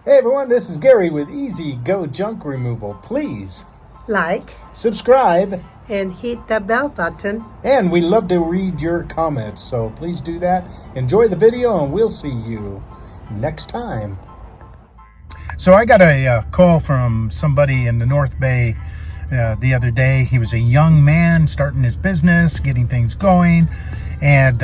Hey everyone, this is Gary with Easy Go Junk Removal. Please like, subscribe, and hit the bell button. and we love to read your comments, so please do that. Enjoy the video, and we'll see you next time. So I got a call from somebody in the North Bay the other day. He was a young man starting his business, getting things going, and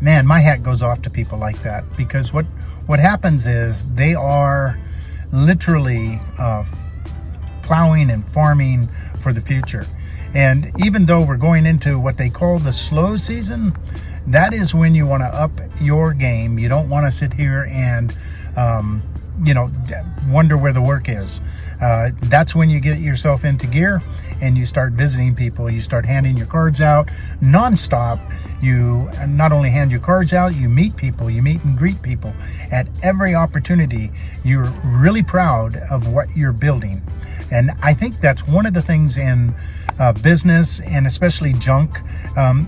man, my hat goes off to people like that, because what happens is they are literally plowing and farming for the future. And even though we're going into what they call the slow season, that is when you want to up your game. You don't want to sit here and wonder where the work is. That's when you get yourself into gear and you start visiting people. You start handing your cards out nonstop. You not only hand your cards out, you meet people, you meet and greet people at every opportunity. You're really proud of what you're building. And I think that's one of the things in business, and especially junk.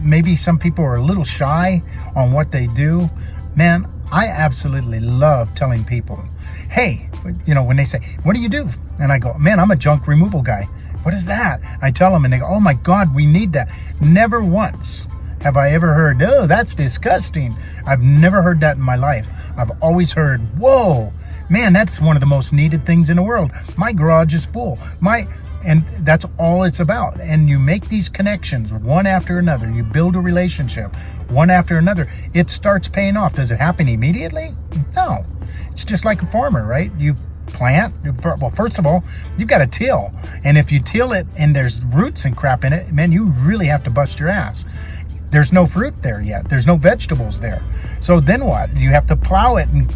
Maybe some people are a little shy on what they do. Man, I absolutely love telling people, hey, when they say, what do you do? And I go, man, I'm a junk removal guy. What is that? I tell them and they go, oh my God, we need that. Never once have I ever heard, oh, that's disgusting. I've never heard that in my life. I've always heard, whoa, man, that's one of the most needed things in the world. My garage is full. And that's all it's about. And you make these connections one after another. You build a relationship one after another. It starts paying off. Does it happen immediately? No. It's just like a farmer, right? You plant. Well, first of all, you've got to till. And if you till it and there's roots and crap in it, man, you really have to bust your ass. There's no fruit there yet. There's no vegetables there. So then what? You have to plow it and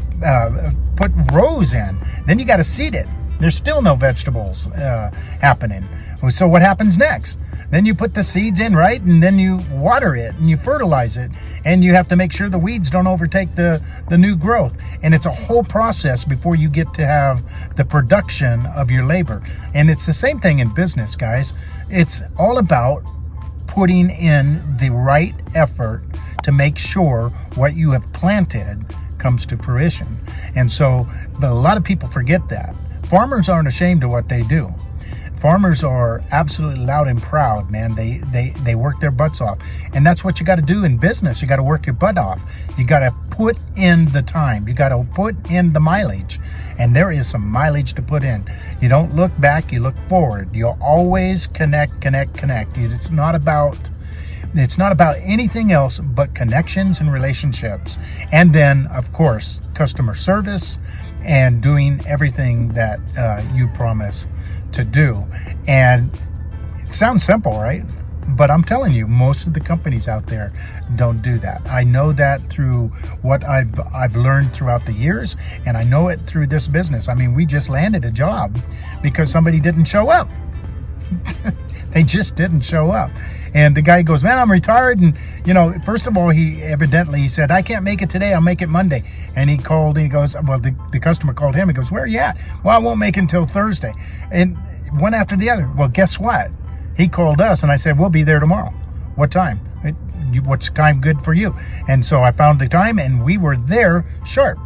put rows in. Then you got to seed it. There's still no vegetables happening. So what happens next? Then you put the seeds in, right? And then you water it and you fertilize it. And you have to make sure the weeds don't overtake the new growth. And it's a whole process before you get to have the production of your labor. And it's the same thing in business, guys. It's all about putting in the right effort to make sure what you have planted comes to fruition. And so, but a lot of people forget that. Farmers aren't ashamed of what they do. Farmers are absolutely loud and proud, man. They work their butts off. And that's what you got to do in business. You got to work your butt off. You got to put in the time. You got to put in the mileage. And there is some mileage to put in. You don't look back, you look forward. You'll always connect. It's not about anything else but connections and relationships. And then, of course, customer service and doing everything that you promise to do. And it sounds simple, right? But I'm telling you, most of the companies out there don't do that. I know that through what I've learned throughout the years, and I know it through this business. I mean, we just landed a job because somebody didn't show up. They just didn't show up. And the guy goes, man, I'm retired. And, first of all, he said, I can't make it today. I'll make it Monday. And he called and he goes, well, the customer called him and goes, where are you at? Well, I won't make it until Thursday. And one after the other. Well, guess what? He called us and I said, we'll be there tomorrow. What time? What's time good for you? And so I found the time and we were there sharp.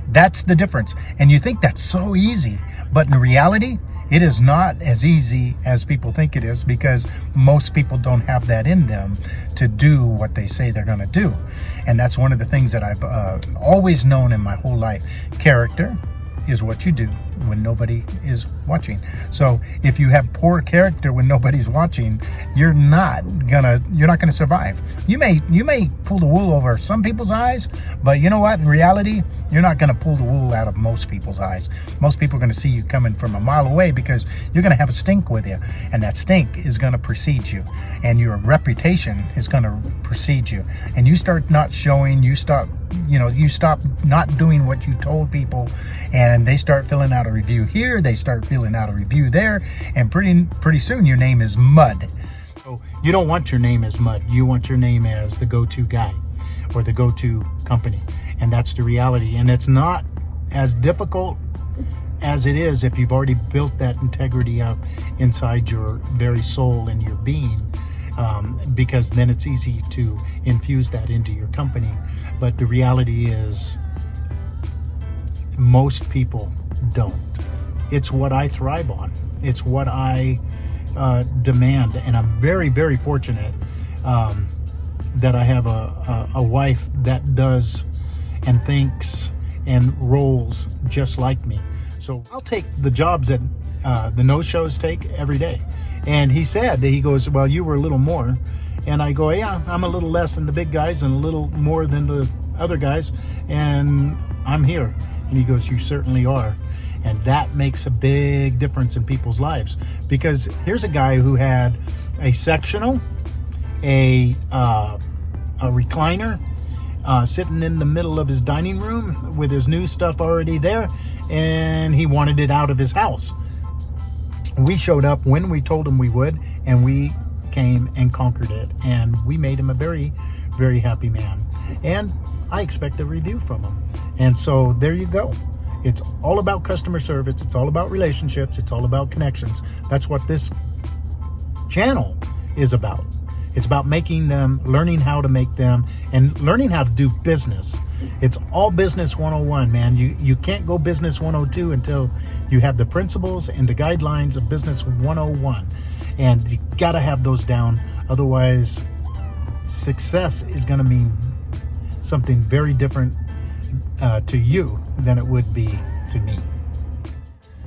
That's the difference. And you think that's so easy, but in reality, it is not as easy as people think it is, because most people don't have that in them to do what they say they're going to do. And that's one of the things that I've always known in my whole life. Character is what you do when nobody is watching. So if you have poor character when nobody's watching, you're not gonna survive. You may pull the wool over some people's eyes, but you know what? In reality, you're not gonna pull the wool out of most people's eyes. Most people are gonna see you coming from a mile away, because you're gonna have a stink with you, and that stink is gonna precede you, and your reputation is gonna precede you. And you start not showing, you stop not doing what you told people, and they start filling out a review here, they start filling out a review there, and pretty soon your name is mud. So you don't want your name as mud. You want your name as the go-to guy or the go-to company. And that's the reality. And it's not as difficult as it is if you've already built that integrity up inside your very soul and your being. Because then it's easy to infuse that into your company. But the reality is, Most people don't. It's what I thrive on. It's what I demand, and I'm very, very fortunate that I have a wife that does and thinks and rolls just like me. So I'll take the jobs that the no-shows take every day. And he goes, well, you were a little more. And I go, yeah, I'm a little less than the big guys and a little more than the other guys, and I'm here. And he goes, you certainly are. And that makes a big difference in people's lives, because here's a guy who had a sectional, a recliner, sitting in the middle of his dining room with his new stuff already there, and he wanted it out of his house. We showed up when we told him we would, and we came and conquered it, and we made him a very, very happy man. And I expect a review from him. And so there you go. It's all about customer service. It's all about relationships. It's all about connections. That's what this channel is about. It's about making them, learning how to make them, and learning how to do business. It's all business 101, man. You can't go business 102 until you have the principles and the guidelines of business 101. And you got to have those down. Otherwise, success is going to mean something very different to you than it would be to me.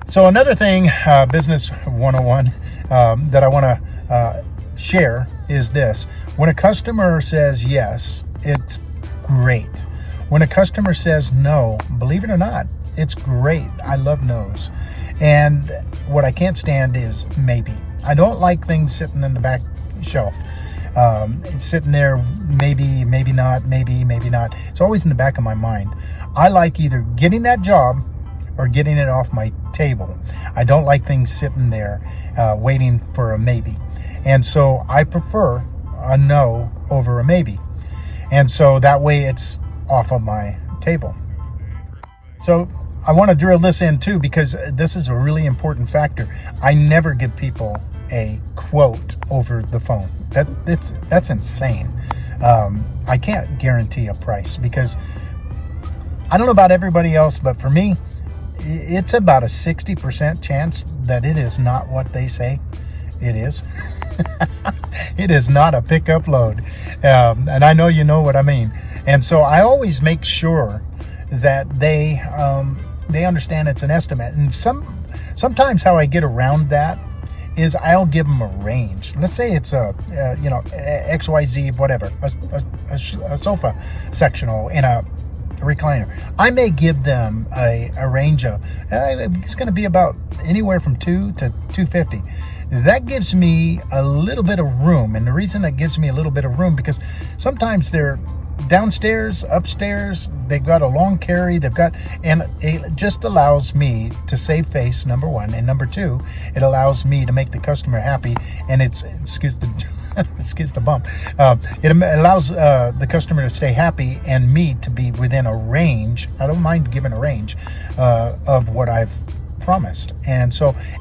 So another thing, business 101, that I want to share is this. When a customer says yes, it's great. When a customer says no, believe it or not, it's great. I love no's. And what I can't stand is maybe. I don't like things sitting in the back shelf. It's sitting there, maybe, maybe not, maybe, maybe not. It's always in the back of my mind. I like either getting that job or getting it off my table. I don't like things sitting there waiting for a maybe. And so I prefer a no over a maybe. And so that way it's off of my table. So I want to drill this in too, because this is a really important factor. I never give people a quote over the phone. That's insane. I can't guarantee a price, because I don't know about everybody else, but for me, it's about a 60% chance that it is not what they say it is. It is not a pickup load. And I know you know what I mean. And so I always make sure that they understand it's an estimate. And sometimes how I get around that is I'll give them a range. Let's say it's a XYZ, whatever, a sofa sectional in a recliner. I may give them a range of, it's going to be about anywhere from $200 to $250. That gives me a little bit of room. And the reason that gives me a little bit of room, because sometimes they're downstairs, upstairs, they've got a long carry, and it just allows me to save face, number one, and number two, it allows me to make the customer happy, and excuse the bump, it allows the customer to stay happy and me to be within a range. I don't mind giving a range of what I've promised. And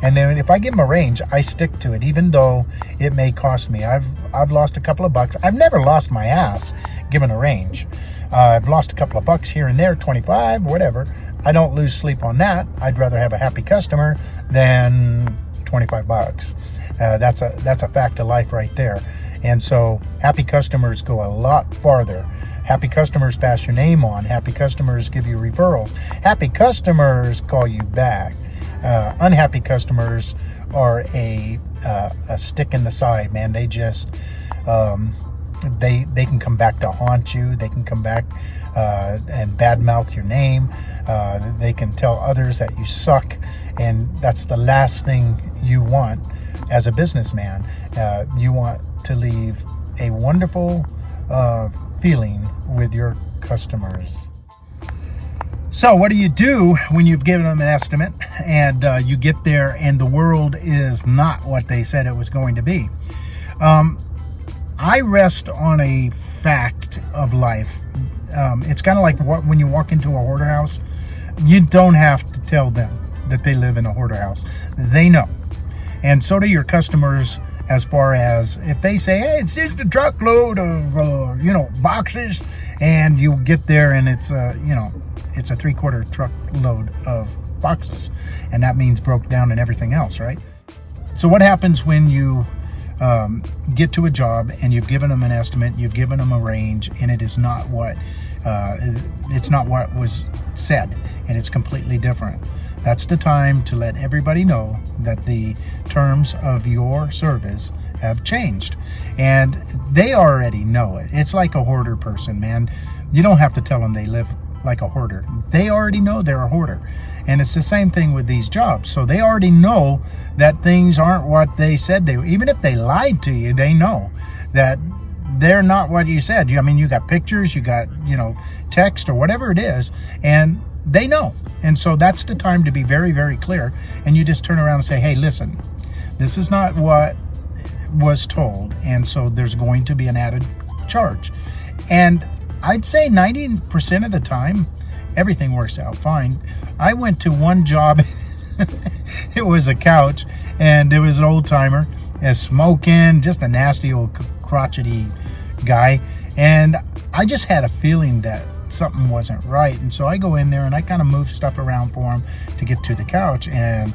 then if I give them a range, I stick to it, even though it may cost me. I've lost a couple of bucks. I've never lost my ass given a range. I've lost a couple of bucks here and there, 25, whatever. I don't lose sleep on that. I'd rather have a happy customer than 25 bucks. That's a fact of life right there. And so happy customers go a lot farther. Happy customers pass your name on. Happy customers give you referrals. Happy customers call you back. Unhappy customers are a stick in the side, man. They just they can come back to haunt you. They can come back and badmouth your name. They can tell others that you suck, and that's the last thing you want as a businessman. You want to leave a wonderful feeling with your customers. So what do you do when you've given them an estimate and you get there and the world is not what they said it was going to be? I rest on a fact of life. It's kind of like when you walk into a hoarder house, you don't have to tell them that they live in a hoarder house. They know. And so do your customers, as far as if they say, hey, it's just a truckload of, boxes, and you get there and it's, it's a 3/4 truckload of boxes, and that means broke down and everything else, right? So what happens when you get to a job and you've given them an estimate, you've given them a range, and it is not what was said, and it's completely different? That's the time to let everybody know that the terms of your service have changed, and they already know it. It's like a hoarder person, man. You don't have to tell them they live like a hoarder. They already know they're a hoarder. And it's the same thing with these jobs. So they already know that things aren't what they said they were. Even if they lied to you, they know that they're not what you said. I mean, you got pictures, you got, text or whatever it is, and they know. And so that's the time to be very, very clear. And you just turn around and say, hey, listen, this is not what was told. And so there's going to be an added charge. And I'd say 90% of the time, everything works out fine. I went to one job. It was a couch, and it was an old timer, smoking, just a nasty old crotchety guy. And I just had a feeling that something wasn't right. And so I go in there and I kind of move stuff around for him to get to the couch. And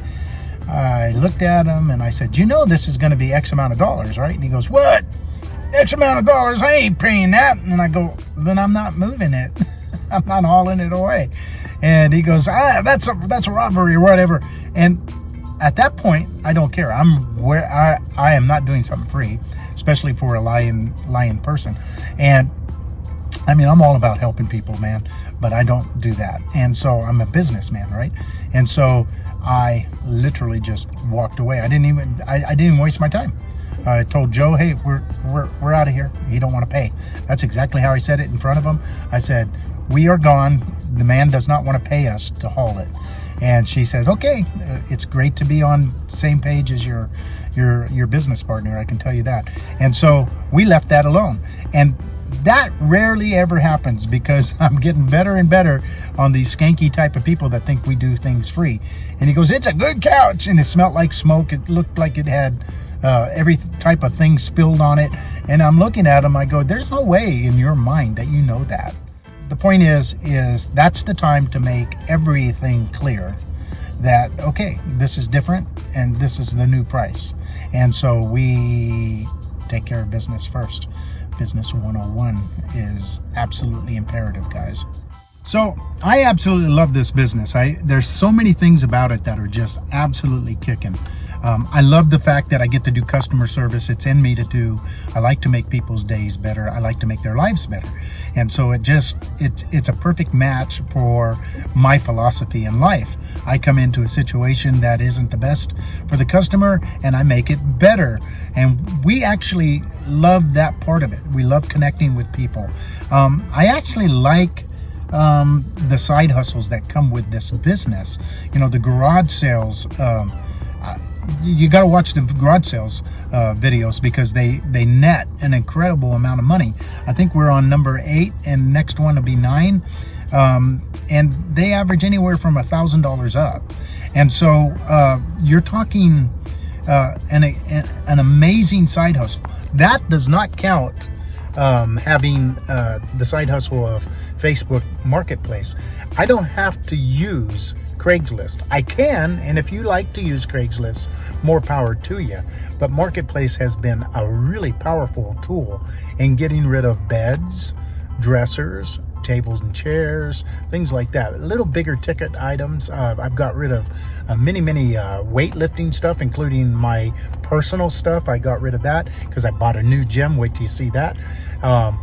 I looked at him and I said, this is going to be X amount of dollars, right? And he goes, what? X amount of dollars? I ain't paying that. And I go, then I'm not moving it. I'm not hauling it away. And he goes, that's a robbery or whatever. And at that point, I don't care. I am not doing something free, especially for a lying person. And I mean, I'm all about helping people, man, but I don't do that. And so I'm a businessman, right? And so I literally just walked away. I didn't even waste my time. I told Joe, hey, we're out of here. You don't want to pay. That's exactly how I said it in front of him. I said, we are gone. The man does not want to pay us to haul it. And she said, okay, it's great to be on the same page as your business partner. I can tell you that. And so we left that alone. And that rarely ever happens, because I'm getting better and better on these skanky type of people that think we do things free. And he goes, it's a good couch. And it smelled like smoke. It looked like it had every type of thing spilled on it. And I'm looking at him, I go, there's no way in your mind that you know that. The point is that's the time to make everything clear that, okay, this is different and this is the new price. And so we take care of business first. Business 101 is absolutely imperative, guys. So I absolutely love this business. There's so many things about it that are just absolutely kicking. I love the fact that I get to do customer service. It's in me to do. I like to make people's days better. I like to make their lives better. And so it's a perfect match for my philosophy in life. I come into a situation that isn't the best for the customer and I make it better. And we actually love that part of it. We love connecting with people. I actually like the side hustles that come with this business. The garage sales, you got to watch the garage sales videos, because they net an incredible amount of money. I think we're on number 8 and next one will be 9. And they average anywhere from $1,000 up. And so you're talking an amazing side hustle. That does not count having the side hustle of Facebook Marketplace. I don't have to use Craigslist. I can, and if you like to use Craigslist, more power to you. But Marketplace has been a really powerful tool in getting rid of beds, dressers, tables and chairs, things like that. A little bigger ticket items. I've got rid of many weightlifting stuff, including my personal stuff. I got rid of that because I bought a new gym. Wait till you see that. And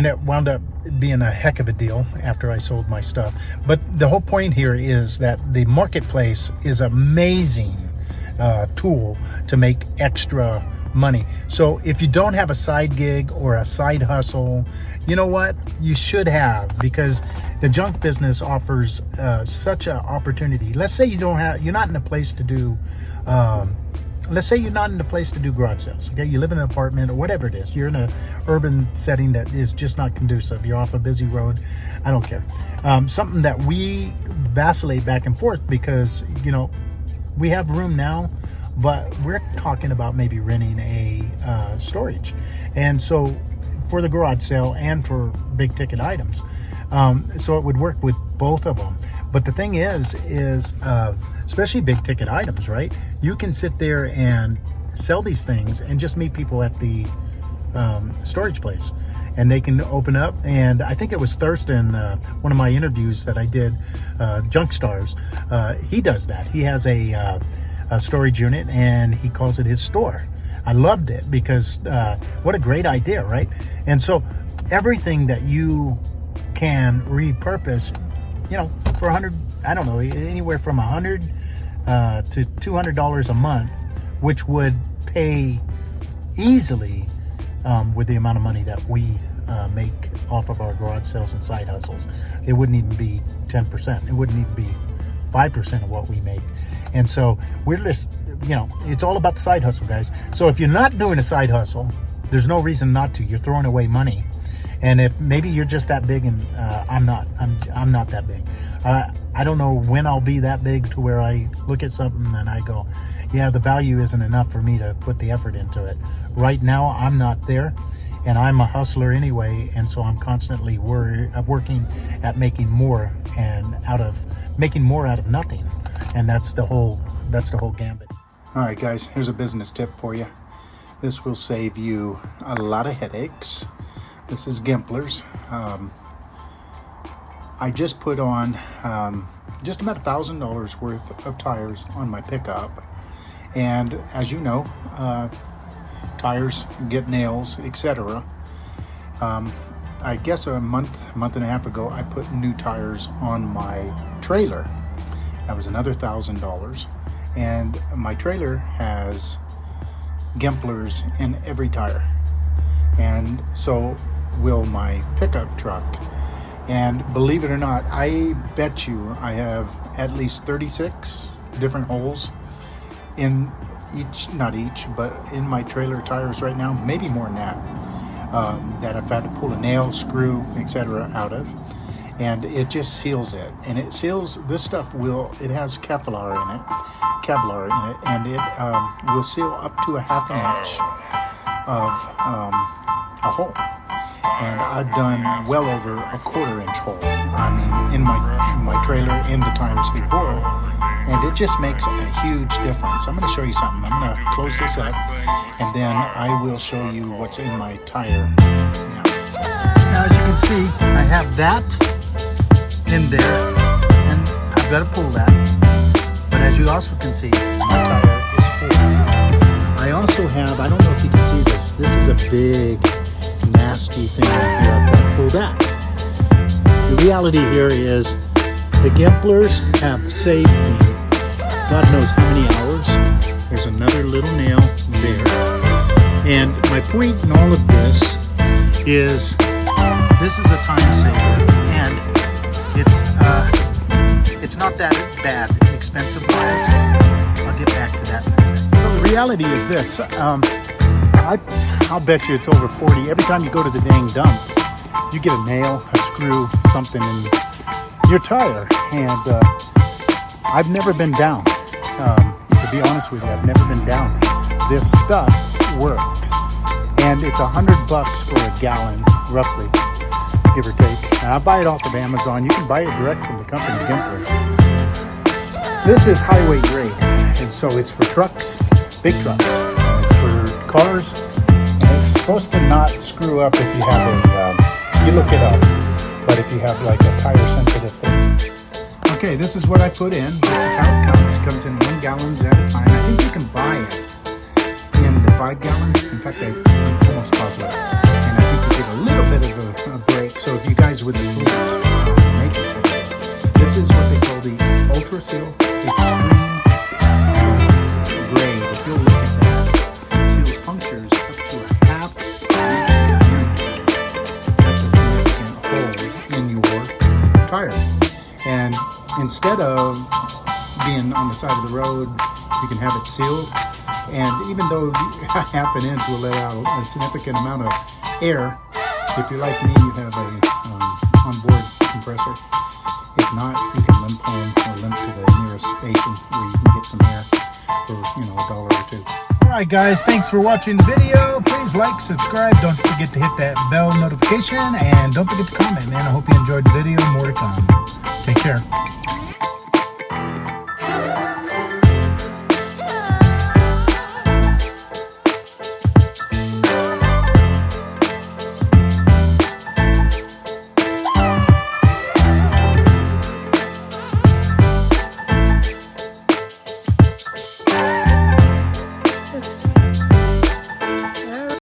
it wound up being a heck of a deal after I sold my stuff. But the whole point here is that the marketplace is amazing tool to make extra money. So if you don't have a side gig or a side hustle, you know what? You should have, because the junk business offers such an opportunity. Let's say you're not in a place to do garage sales. Okay, you live in an apartment or whatever it is. You're in an urban setting that is just not conducive. You're off a busy road. I don't care. Something that we vacillate back and forth, because we have room now, but we're talking about maybe renting a storage. And so for the garage sale and for big ticket items. So it would work with both of them. But the thing is especially big ticket items, right? You can sit there and sell these things and just meet people at the storage place, and they can open up. And I think it was Thurston, one of my interviews that I did, Junk Stars, he does that. He has a storage unit and he calls it his store. I loved it because what a great idea, right? And so everything that you can repurpose, for 100, I don't know, anywhere from $100 to $200 a month, which would pay easily with the amount of money that we make off of our garage sales and side hustles. It wouldn't even be 10%. It wouldn't even be 5% of what we make. And so we're just, it's all about the side hustle, guys. So if you're not doing a side hustle, there's no reason not to. You're throwing away money. And if maybe you're just that big, and I'm not that big. I don't know when I'll be that big to where I look at something and I go, yeah, the value isn't enough for me to put the effort into it. Right now, I'm not there, and I'm a hustler anyway, and so I'm constantly working at making more out of nothing, and that's the whole gambit. All right, guys, here's a business tip for you. This will save you a lot of headaches. This is Gimplers. I just put on just about $1,000 worth of tires on my pickup. And as you know, tires get nails, etc. I guess a month and a half ago, I put new tires on my trailer. That was another $1,000. And my trailer has Gimplers in every tire. And so will my pickup truck. And believe it or not, I bet you I have at least 36 different holes in not each, but in my trailer tires right now, maybe more than that, that I've had to pull a nail, screw, etc. out of. And it just seals it. And it seals, this stuff it has Kevlar in it, and it will seal up to a ½ inch of a hole. And I've done well over a ¼ inch hole. I mean, in my trailer, in the times before, and it just makes a huge difference. I'm going to show you something. I'm going to close this up, and then I will show you what's in my tire now. Now, as you can see, I have that in there, and I've got to pull that. But as you also can see, my tire is full. I also have, I don't know if you can see this. This is a big, nasty thing right here. I've got to pull that. The reality here is the Gimplers have saved me God knows how many hours. There's another little nail there. And my point in all of this is a time saver, and it's not that bad expensive wise. I'll get back to that in a second. So the reality is this. I'll bet you it's over 40. Every time you go to the dang dump, you get a nail, a screw, something in your tire. And I've never been down. To be honest with you, I've never been down. This stuff works. And it's $100 for a gallon, roughly, give or take. And I buy it off of Amazon. You can buy it direct from the company, Gimplers. This is highway grade. And so it's for trucks, big trucks. It's for cars. It's supposed to not screw up if you have you look it up, but if you have like a tire sensitive thing. Okay, this is what I put in. This is how it comes. It comes in 1 gallons at a time. I think you can buy it in the 5 gallons. In fact, I'm almost positive. And I think you get a little bit of a break. So if you guys with the fleet make it so this is what they call the Ultra Seal Extreme grade. If you'll look at that, seals punctures up to a ½ inch. That's a significant hole in your tire. And instead of being on the side of the road, you can have it sealed. And even though ½ an inch will let out a significant amount of air, if you're like me, you have a onboard compressor. If not, you can limp home or limp to the nearest station where you can get some air for $1 or $2. All right, guys, thanks for watching the video. Please like, subscribe. Don't forget to hit that bell notification, and don't forget to comment, man. I hope you enjoyed the video. More to come. Take care.